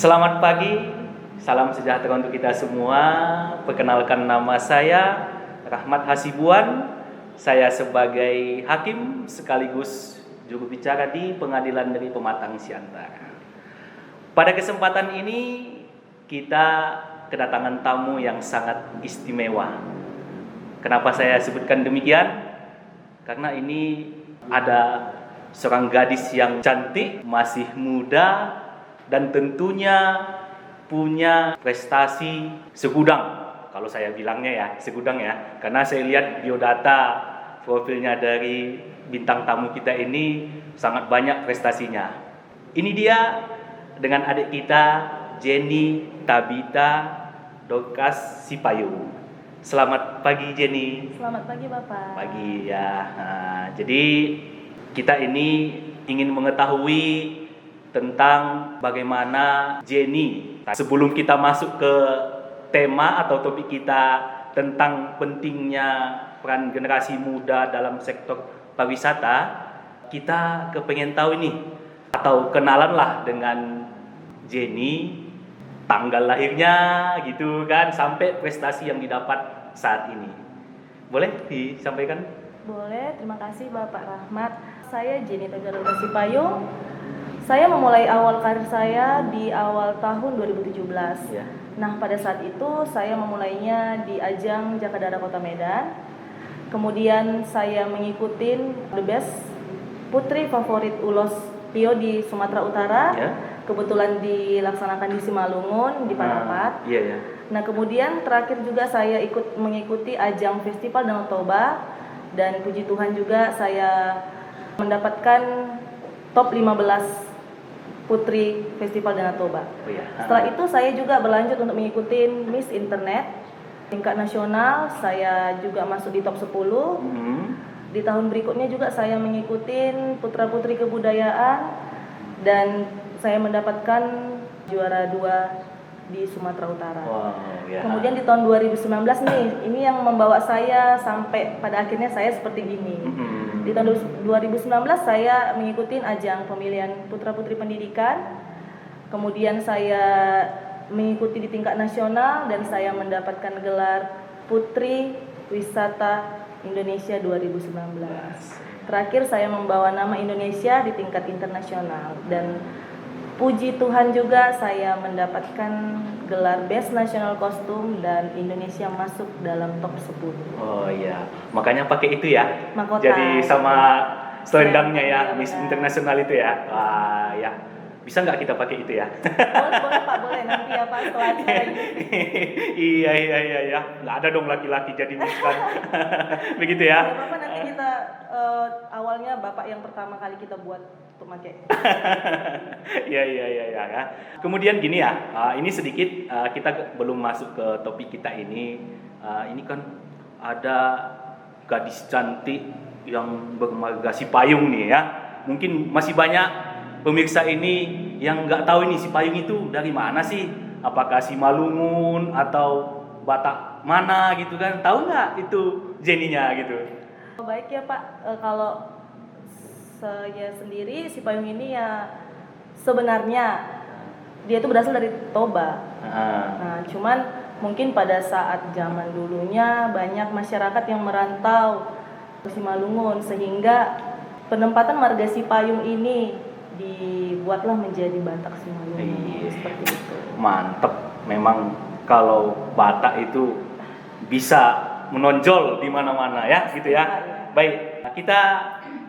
Selamat pagi, salam sejahtera untuk kita semua. Perkenalkan, nama saya Rahmat Hasibuan. Saya sebagai hakim sekaligus juru bicara di Pengadilan Negeri Pematang Siantara. Pada kesempatan ini kita kedatangan tamu yang sangat istimewa. Kenapa saya sebutkan demikian? Karena ini ada seorang gadis yang cantik, masih muda, dan tentunya punya prestasi segudang. Kalau saya bilangnya ya, segudang ya. Karena saya lihat biodata profilnya dari bintang tamu kita ini sangat banyak prestasinya. Ini dia dengan adik kita, Jenny Tabita Dorcas Sipayung. Selamat pagi, Jenny. Selamat pagi, Bapak. Pagi ya. Jadi kita ini ingin mengetahui tentang bagaimana Jenny. Sebelum kita masuk ke tema atau topik kita tentang pentingnya peran generasi muda dalam sektor pariwisata, kita kepengen tahu ini atau kenalanlah dengan Jenny, tanggal lahirnya gitu kan, sampai prestasi yang didapat saat ini. Boleh disampaikan? Boleh, terima kasih Bapak Rahmat. Saya Jenny Tabita Dorcas Sipayung. Saya memulai awal karir saya di awal tahun 2017. Ya. Nah, pada saat itu saya memulainya di ajang Jakadara Kota Medan. Kemudian saya mengikuti The Best Putri Favorit Ulos Pio di Sumatera Utara. Ya. Kebetulan dilaksanakan di Simalungun, di Parapat. Iya ya. Nah, kemudian terakhir juga saya ikut mengikuti ajang Festival Danau Toba, dan puji Tuhan juga saya mendapatkan top 15 Putri Festival Danau Toba. Oh, ya. Setelah itu saya juga berlanjut untuk mengikuti Miss Internet tingkat nasional. Saya juga masuk di top 10. Di tahun berikutnya juga saya mengikuti Putra Putri Kebudayaan dan saya mendapatkan juara 2 di Sumatera Utara. Wow, ya. Kemudian di tahun 2019 nih, ini yang membawa saya sampai pada akhirnya saya seperti gini. Di tahun 2019 saya mengikuti ajang pemilihan Putra Putri Pendidikan. Kemudian saya mengikuti di tingkat nasional dan saya mendapatkan gelar Putri Wisata Indonesia 2019. Terakhir saya membawa nama Indonesia di tingkat internasional dan puji Tuhan juga saya mendapatkan gelar Best National Costume dan Indonesia masuk dalam top 10. Oh iya, makanya pakai itu ya. Mahkota. Jadi sama selendangnya ya, Iya, Miss benar. Internasional itu ya. Wah ya, bisa nggak kita pakai itu ya? Boleh Pak, boleh nanti ya Pak setelah acara ini. Iya, nggak ada dong laki-laki jadi Miss kan. Begitu ya. Ya Bapak, nanti kita awalnya Bapak yang pertama kali kita buat untuk pakai. Iya ya. Kemudian gini ya, ini sedikit kita belum masuk ke topik kita ini. Ini kan ada gadis cantik yang bermarga Sipayung nih ya. Mungkin masih banyak pemirsa ini yang nggak tahu ini Sipayung itu dari mana sih? Apakah Simalungun atau Batak mana gitu kan? Tahu nggak itu Jenny-nya gitu? Baik ya Pak, kalau saya sendiri Sipayung ini ya sebenarnya dia itu berasal dari Toba. Nah, cuman mungkin pada saat zaman dulunya banyak masyarakat yang merantau ke Simalungun sehingga penempatan marga Sipayung ini dibuatlah menjadi Batak Simalungun. Iya. Seperti itu. Mantep, memang kalau Batak itu bisa menonjol di mana-mana ya, gitu ya. Baik, kita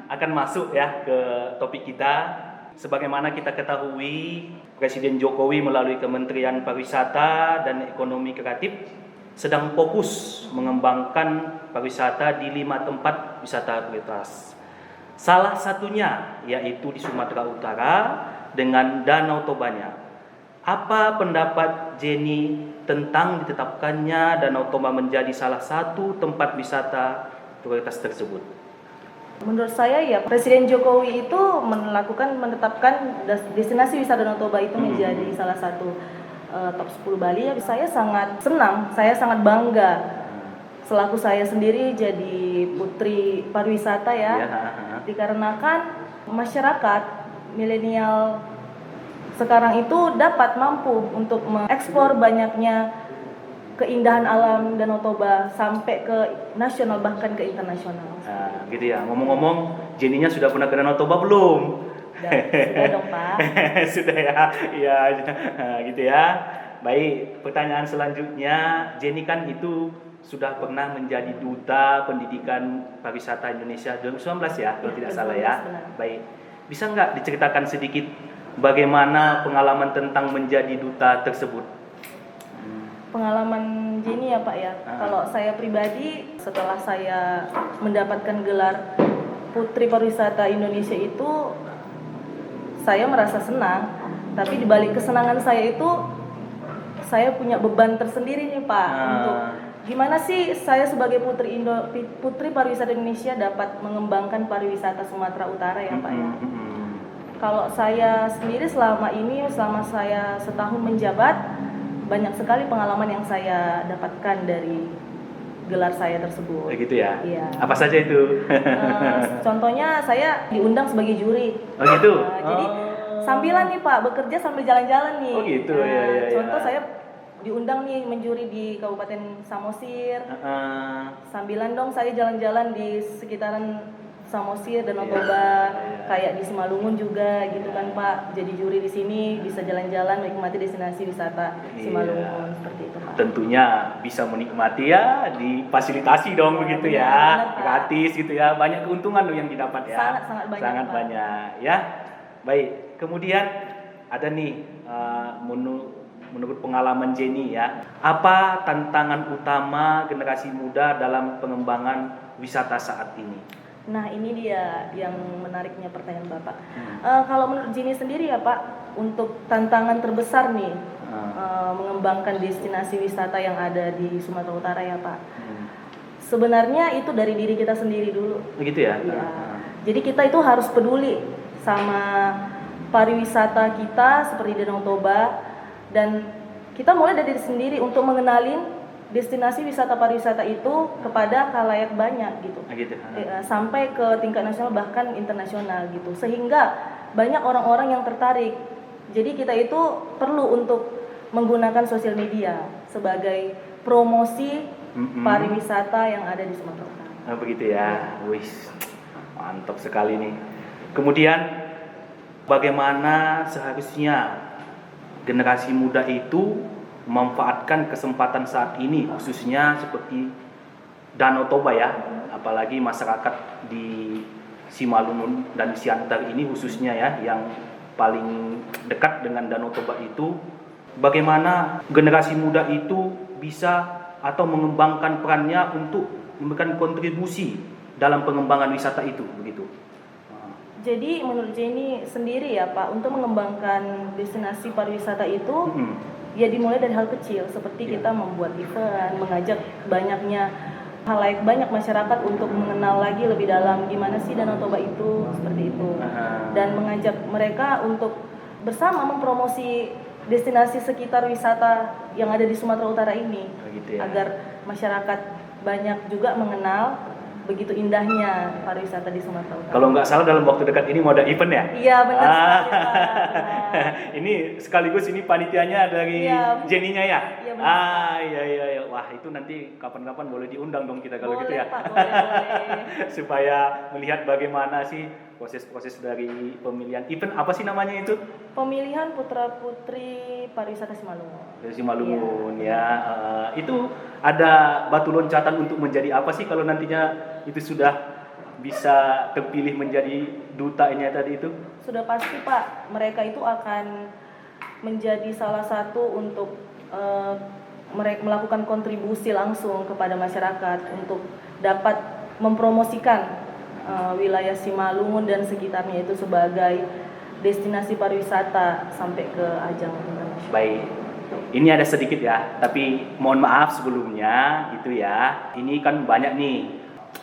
akan masuk ya ke topik kita. Sebagaimana kita ketahui, Presiden Jokowi melalui Kementerian Pariwisata dan Ekonomi Kreatif sedang fokus mengembangkan pariwisata di 5 tempat wisata prioritas. Salah satunya yaitu di Sumatera Utara dengan Danau Tobanya. Apa pendapat Jenny tentang ditetapkannya Danau Toba menjadi salah satu tempat wisata prioritas tersebut? Menurut saya ya Presiden Jokowi itu menetapkan destinasi wisata Danau Toba itu menjadi salah satu top 10 Bali. Ya, saya sangat senang, saya sangat bangga selaku saya sendiri jadi putri pariwisata ya. Dikarenakan masyarakat milenial sekarang itu dapat mampu untuk mengeksplor banyaknya keindahan alam Danau Toba sampai ke nasional bahkan ke internasional. Nah, gitu ya. Ngomong-ngomong, Jenny-nya sudah pernah ke Danau Toba belum? Sudah dong Pak. Sudah ya, iya, gitu ya. Baik, pertanyaan selanjutnya, Jenny kan itu sudah pernah menjadi duta pendidikan pariwisata Indonesia 2019 ya, kalau tidak salah ya. Baik, bisa nggak diceritakan sedikit bagaimana pengalaman tentang menjadi duta tersebut? Pengalaman Jenny ya Pak ya. Kalau saya pribadi, setelah saya mendapatkan gelar Putri Pariwisata Indonesia itu, saya merasa senang. Tapi di balik kesenangan saya itu, saya punya beban tersendiri nih Pak, untuk gimana sih saya sebagai Putri Pariwisata Indonesia dapat mengembangkan pariwisata Sumatera Utara ya Pak ya. Kalau saya sendiri selama saya setahun menjabat, banyak sekali pengalaman yang saya dapatkan dari gelar saya tersebut. Gitu ya? Iya. Apa saja itu? Contohnya saya diundang sebagai juri. Oh gitu? Jadi sambilan nih Pak, bekerja sambil jalan-jalan nih. Oh gitu, ya. Contoh saya diundang nih menjuri di Kabupaten Samosir. Sambilan dong saya jalan-jalan di sekitaran Samosir dan Toba, kayak di Simalungun juga gitu kan Pak. Jadi juri di sini bisa jalan-jalan menikmati destinasi wisata Simalungun seperti itu Pak. Tentunya bisa menikmati ya, difasilitasi dong begitu ya, gratis gitu ya, banyak keuntungan loh yang didapat ya. Sangat banyak. Sangat Pak. banyak ya. Baik, kemudian ada nih menurut pengalaman Jenny ya, apa tantangan utama generasi muda dalam pengembangan wisata saat ini? Nah ini dia yang menariknya pertanyaan Bapak. Kalau menurut Jenny sendiri ya Pak, untuk tantangan terbesar nih mengembangkan destinasi wisata yang ada di Sumatera Utara ya Pak. Sebenarnya itu dari diri kita sendiri dulu. Begitu ya? Ya. Jadi kita itu harus peduli sama pariwisata kita seperti Danau Toba, dan kita mulai dari diri sendiri untuk mengenalin destinasi wisata pariwisata itu kepada khalayak banyak gitu. Sampai ke tingkat nasional bahkan internasional gitu. Sehingga banyak orang-orang yang tertarik. Jadi kita itu perlu untuk menggunakan sosial media sebagai promosi pariwisata yang ada di Sumatera Utara. Nah, begitu ya. Wih, mantap sekali nih. Kemudian bagaimana seharusnya generasi muda itu memanfaatkan kesempatan saat ini, khususnya seperti Danau Toba ya, apalagi masyarakat di Simalungun dan Siantar ini khususnya ya, yang paling dekat dengan Danau Toba itu, bagaimana generasi muda itu bisa atau mengembangkan perannya untuk memberikan kontribusi dalam pengembangan wisata itu, begitu. Jadi menurut Jenny sendiri ya Pak, untuk mengembangkan destinasi pariwisata itu, ya dimulai dari hal kecil, seperti kita membuat event, mengajak banyak masyarakat untuk mengenal lagi lebih dalam gimana sih Danau Toba itu, seperti itu. Dan mengajak mereka untuk bersama mempromosi destinasi sekitar wisata yang ada di Sumatera Utara ini, agar masyarakat banyak juga mengenal begitu indahnya pariwisata di Sumatera Utara. Kalau nggak salah dalam waktu dekat ini mau ada event ya? Iya benar sekali Pak. Ini sekaligus ini panitianya dari Jenny-nya ya? Iya benar. Iya. Wah itu nanti kapan-kapan boleh diundang dong kita kalau boleh, gitu ya. Pak, boleh. Supaya melihat bagaimana sih proses-proses dari pemilihan event, apa sih namanya itu? Pemilihan Putra-Putri Pariwisata Simalungun. Dari Simalungun ya. Itu ada batu loncatan untuk menjadi apa sih kalau nantinya itu sudah bisa terpilih menjadi duta ini tadi itu? Sudah pasti Pak, mereka itu akan menjadi salah satu untuk mereka melakukan kontribusi langsung kepada masyarakat untuk dapat mempromosikan wilayah Simalungun dan sekitarnya itu sebagai destinasi pariwisata sampai ke ajang internasional. Baik, ini ada sedikit ya, tapi mohon maaf sebelumnya gitu ya. Ini kan banyak nih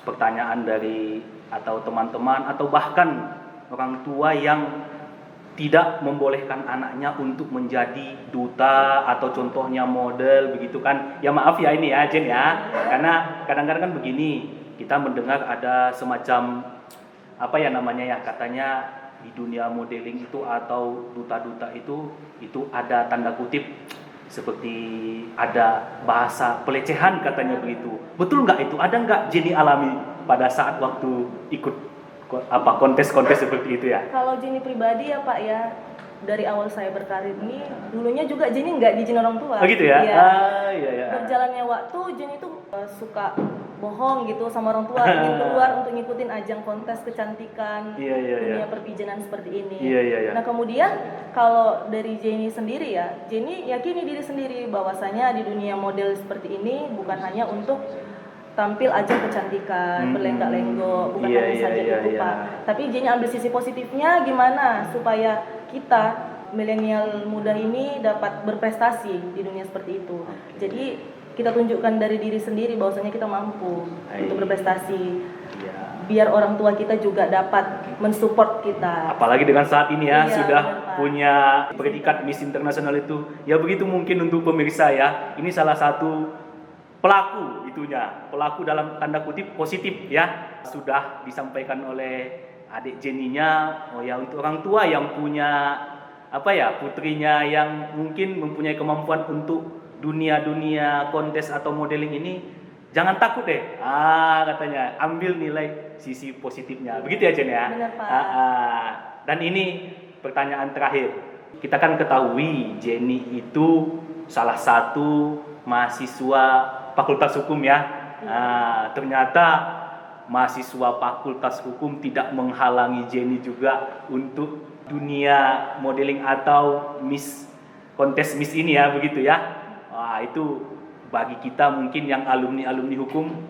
pertanyaan dari atau teman-teman atau bahkan orang tua yang tidak membolehkan anaknya untuk menjadi duta atau contohnya model begitu kan. Ya maaf ya ini ya Jen ya, karena kadang-kadang kan begini, kita mendengar ada semacam apa ya namanya ya, katanya di dunia modeling itu atau duta-duta itu ada tanda kutip seperti ada bahasa pelecehan katanya begitu. Betul nggak itu? Ada nggak Jenny alami pada saat waktu ikut kontes-kontes seperti itu ya? Kalau Jenny pribadi ya Pak ya, dari awal saya berkarir ini, dulunya juga Jenny nggak diizin orang tua. Oh gitu ya? Iya. Iya. Berjalannya waktu Jenny tuh suka bohong gitu sama orang tua, ingin keluar untuk ngikutin ajang kontes kecantikan, dunia perpijanan seperti ini. Iya. Nah kemudian kalau dari Jenny sendiri ya, Jenny yakini diri sendiri bahwasanya di dunia model seperti ini bukan hanya untuk tampil ajang kecantikan, berlenggak-lenggok, bukan hanya saja rupa. Tapi Jenny ambil sisi positifnya gimana supaya kita milenial muda ini dapat berprestasi di dunia seperti itu. Jadi kita tunjukkan dari diri sendiri bahwasanya kita mampu untuk berprestasi. Biar orang tua kita juga dapat mensupport kita. Apalagi dengan saat ini ya, sudah benar, punya predikat Miss Internasional itu. Ya begitu mungkin untuk pemirsa ya. Ini salah satu pelaku pelaku dalam tanda kutip positif ya. Sudah disampaikan oleh adik Jenny-nya, ya untuk orang tua yang punya putrinya yang mungkin mempunyai kemampuan untuk dunia kontes atau modeling ini, jangan takut deh. Katanya ambil nilai sisi positifnya. Begitu ya Jenny ya. Benar Pak. Dan ini pertanyaan terakhir. Kita kan ketahui Jenny itu salah satu mahasiswa Fakultas Hukum ya. Ternyata mahasiswa Fakultas Hukum tidak menghalangi Jenny juga untuk dunia modeling atau kontes Miss ini ya, begitu ya. Itu bagi kita mungkin yang alumni hukum,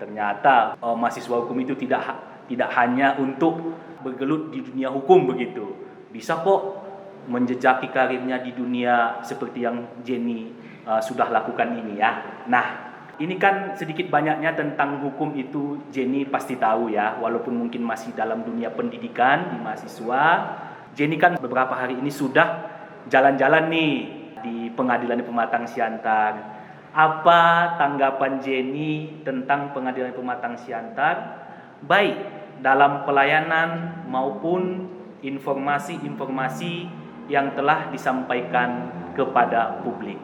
ternyata mahasiswa hukum itu tidak hanya untuk bergelut di dunia hukum begitu. Bisa kok menjejaki karirnya di dunia seperti yang Jenny sudah lakukan ini ya. Nah, ini kan sedikit banyaknya tentang hukum itu Jenny pasti tahu ya, walaupun mungkin masih dalam dunia pendidikan di mahasiswa. Jenny kan beberapa hari ini sudah jalan-jalan nih di Pengadilan Pematang Siantar. Apa tanggapan Jenny tentang Pengadilan Pematang Siantar, baik dalam pelayanan maupun informasi-informasi yang telah disampaikan kepada publik?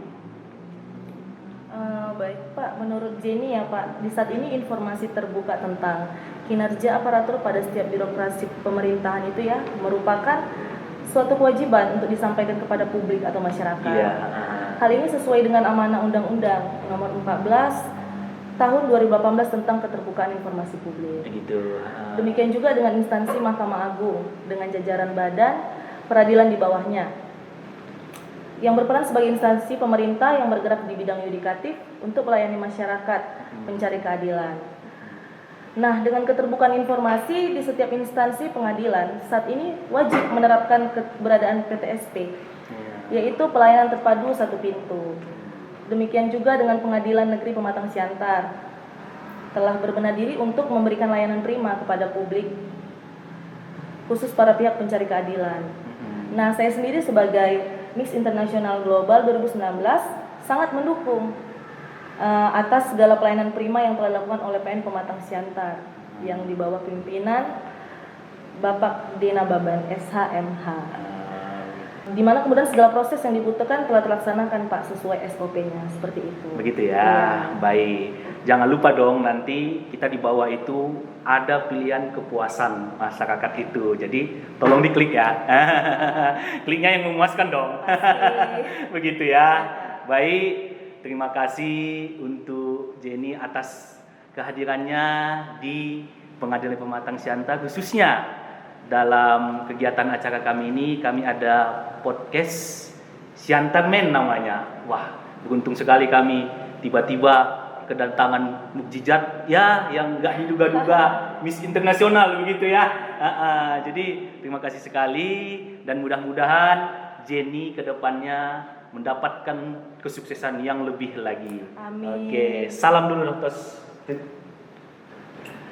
Baik Pak, menurut Jenny ya Pak, di saat ini informasi terbuka tentang kinerja aparatur pada setiap birokrasi pemerintahan itu ya merupakan suatu kewajiban untuk disampaikan kepada publik atau masyarakat. Hal ini sesuai dengan amanah Undang-Undang Nomor 14 Tahun 2018 tentang keterbukaan informasi publik. Demikian juga dengan instansi Mahkamah Agung dengan jajaran badan peradilan di bawahnya yang berperan sebagai instansi pemerintah yang bergerak di bidang yudikatif untuk melayani masyarakat mencari keadilan. Nah, dengan keterbukaan informasi di setiap instansi pengadilan, saat ini wajib menerapkan keberadaan PTSP, yaitu pelayanan terpadu satu pintu. Demikian juga dengan Pengadilan Negeri Pematang Siantar, telah berbenah diri untuk memberikan layanan prima kepada publik, khusus para pihak pencari keadilan. Nah, saya sendiri sebagai Miss Internasional Global 2019 sangat mendukung atas segala pelayanan prima yang telah dilakukan oleh PN Pematang Siantar yang di bawah pimpinan Bapak Dena Baban SHMH. Di mana kemudian segala proses yang dibutuhkan telah terlaksanakan Pak sesuai SOP-nya seperti itu. Begitu ya. Baik. Jangan lupa dong nanti kita di bawah itu ada pilihan kepuasan masyarakat itu. Jadi tolong diklik ya. Kliknya yang memuaskan dong. Begitu ya. Baik. Terima kasih untuk Jenny atas kehadirannya di Pengadilan Pematang Siantar, khususnya dalam kegiatan acara kami ini. Kami ada podcast Siantar Men namanya. Beruntung sekali kami tiba-tiba kedatangan mukjizat ya yang nggak diduga-duga Miss Internasional begitu ya. Jadi terima kasih sekali dan mudah-mudahan Jenny kedepannya mendapatkan kesuksesan yang lebih lagi. Amin. Oke, salam dulu Dokter.